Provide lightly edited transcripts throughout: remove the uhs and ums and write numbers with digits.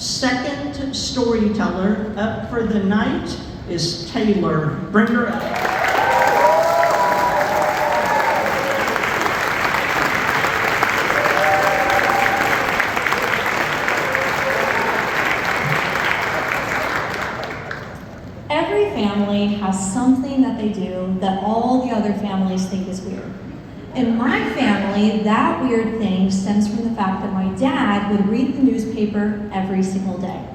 second storyteller up for the night is Taylor. Bring her up. Every family has something that they do that all the other families think is weird. In my family, that weird thing stems from the fact that my dad would read the newspaper every single day.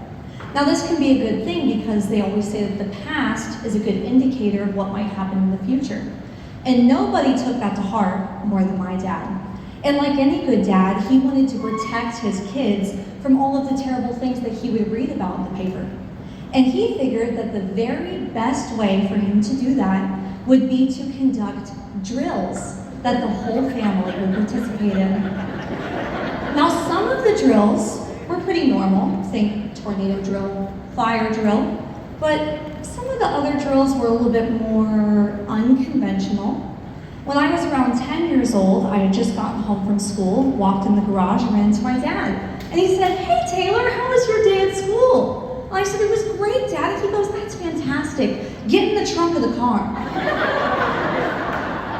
Now this can be a good thing because they always say that the past is a good indicator of what might happen in the future. And nobody took that to heart more than my dad. And like any good dad, he wanted to protect his kids from all of the terrible things that he would read about in the paper. And he figured that the very best way for him to do that would be to conduct drills that the whole family would participate in. Now, some of the drills were pretty normal, think tornado drill, fire drill, but some of the other drills were a little bit more unconventional. When I was around 10 years old, I had just gotten home from school, walked in the garage, and ran into my dad. And he said, "Hey Taylor, how was your day at school?" I said, "It was great, Dad." He goes, "That's fantastic. Get in the trunk of the car."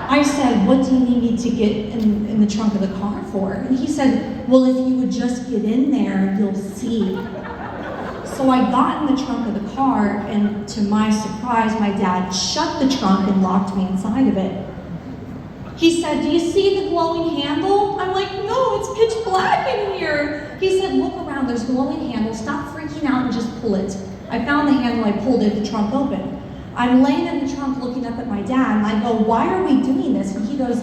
I said, "What do you need me to get in the trunk of the car for?" And he said, "Well, if you would just get in there, you'll see." So I got in the trunk of the car, and to my surprise, my dad shut the trunk and locked me inside of it. He said, "Do you see the glowing handle?" I'm like, "No, it's pitch black in here." He said, "Look around, there's glowing handle. Stop freaking out and just pull it." I found the handle, I pulled it, the trunk open. I'm laying in the trunk looking up at my dad, and I go, "Why are we doing this?" And he goes,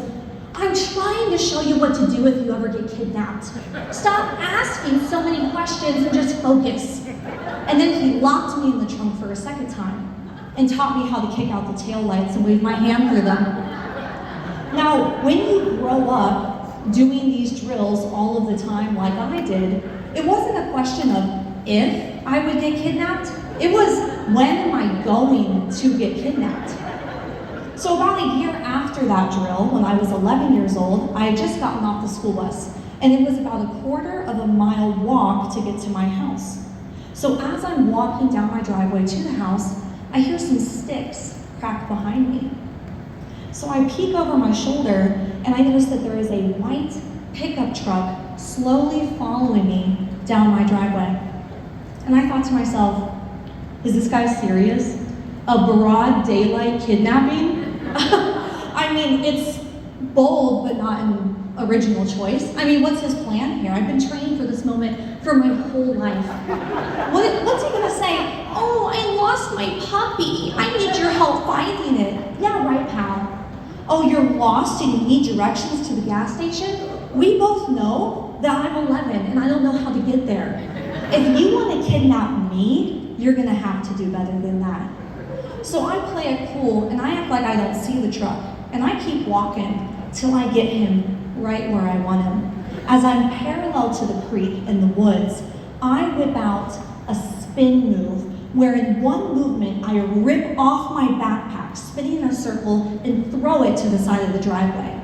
"I'm trying to show you what to do if you ever get kidnapped. Stop asking so many questions and just focus." And then he locked me in the trunk for a second time and taught me how to kick out the tail lights and wave my hand through them. Now, when you grow up doing these drills all of the time like I did, it wasn't a question of if I would get kidnapped, it was when am I going to get kidnapped? So about a year after that drill, when I was 11 years old, I had just gotten off the school bus, and it was about a quarter of a mile walk to get to my house. So as I'm walking down my driveway to the house, I hear some sticks crack behind me. So I peek over my shoulder, and I notice that there is a white pickup truck slowly following me down my driveway. And I thought to myself, is this guy serious? A broad daylight kidnapping? I mean, it's bold, but not an original choice. I mean, what's his plan here? I've been training for this moment for my whole life. What's he gonna say? "Oh, I lost my puppy. I need your help finding it." Yeah, right, pal. "Oh, you're lost and you need directions to the gas station?" We both know that I'm 11 and I don't know how to get there. If you want to kidnap me, you're gonna have to do better than that. So I play it cool and I act like I don't see the truck, and I keep walking till I get him right where I want him. As I'm parallel to the creek in the woods, I whip out a spin move where in one movement I rip off my backpack, spinning in a circle, and throw it to the side of the driveway.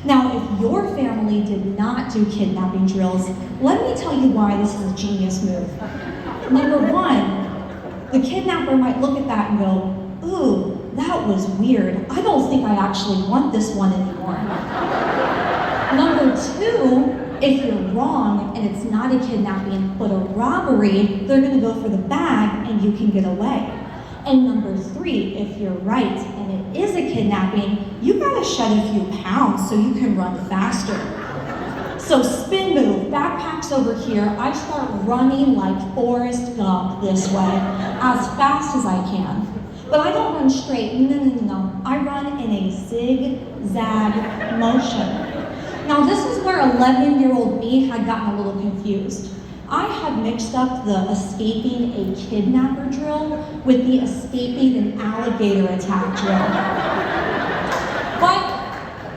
Now, if your family did not do kidnapping drills, let me tell you why this is a genius move. Number one, the kidnapper might look at that and go, "Ooh, that was weird. I don't think I actually want this one anymore." Number two, if you're wrong and it's not a kidnapping but a robbery, they're gonna go for the bag and you can get away. And number three, if you're right and it is a kidnapping, you gotta shed a few pounds so you can run faster. So spin move, backpack's over here, I start running like Forrest Gump this way, as fast as I can. But I don't run straight, no. I run in a zigzag motion. Now this is where 11-year-old me had gotten a little confused. I had mixed up the escaping a kidnapper drill with the escaping an alligator attack drill. But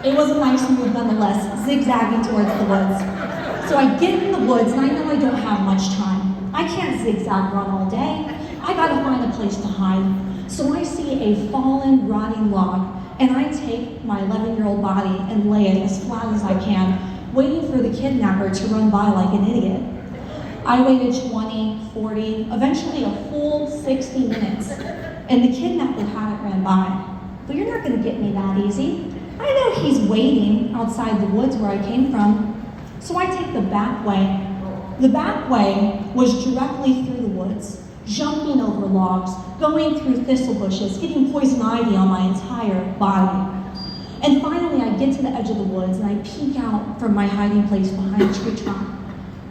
it was a nice move nonetheless, zigzagging towards the woods. So I get in the woods and I know I don't have much time. I can't zigzag run all day. I gotta find a place to hide. So I see a fallen, rotting log, and I take my 11-year-old body and lay it as flat as I can, waiting for the kidnapper to run by like an idiot. I waited 20, 40, eventually a full 60 minutes, and the kidnapper hadn't ran by. But you're not gonna get me that easy. I know he's waiting outside the woods where I came from, so I take the back way. The back way was directly through the woods, jumping over logs, going through thistle bushes, getting poison ivy on my entire body. And finally, I get to the edge of the woods and I peek out from my hiding place behind a tree trunk.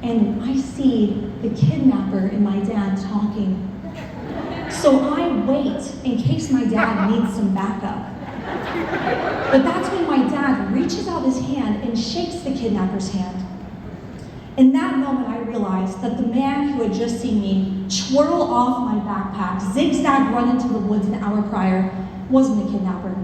And I see the kidnapper and my dad talking. So I wait in case my dad needs some backup. But that's when my dad reaches out his hand and shakes the kidnapper's hand. In that moment, I realized that the man who had just seen me twirl off my backpack, zigzag run into the woods an hour prior, wasn't a kidnapper,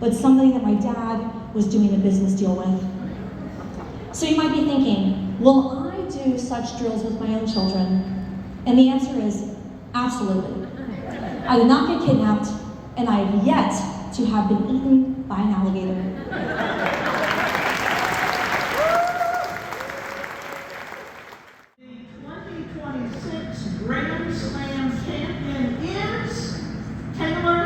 but somebody that my dad was doing a business deal with. So you might be thinking, will I do such drills with my own children? And the answer is absolutely. I did not get kidnapped, and I have yet to have been eaten by an alligator. The 2026 Grand Slam champion is Taylor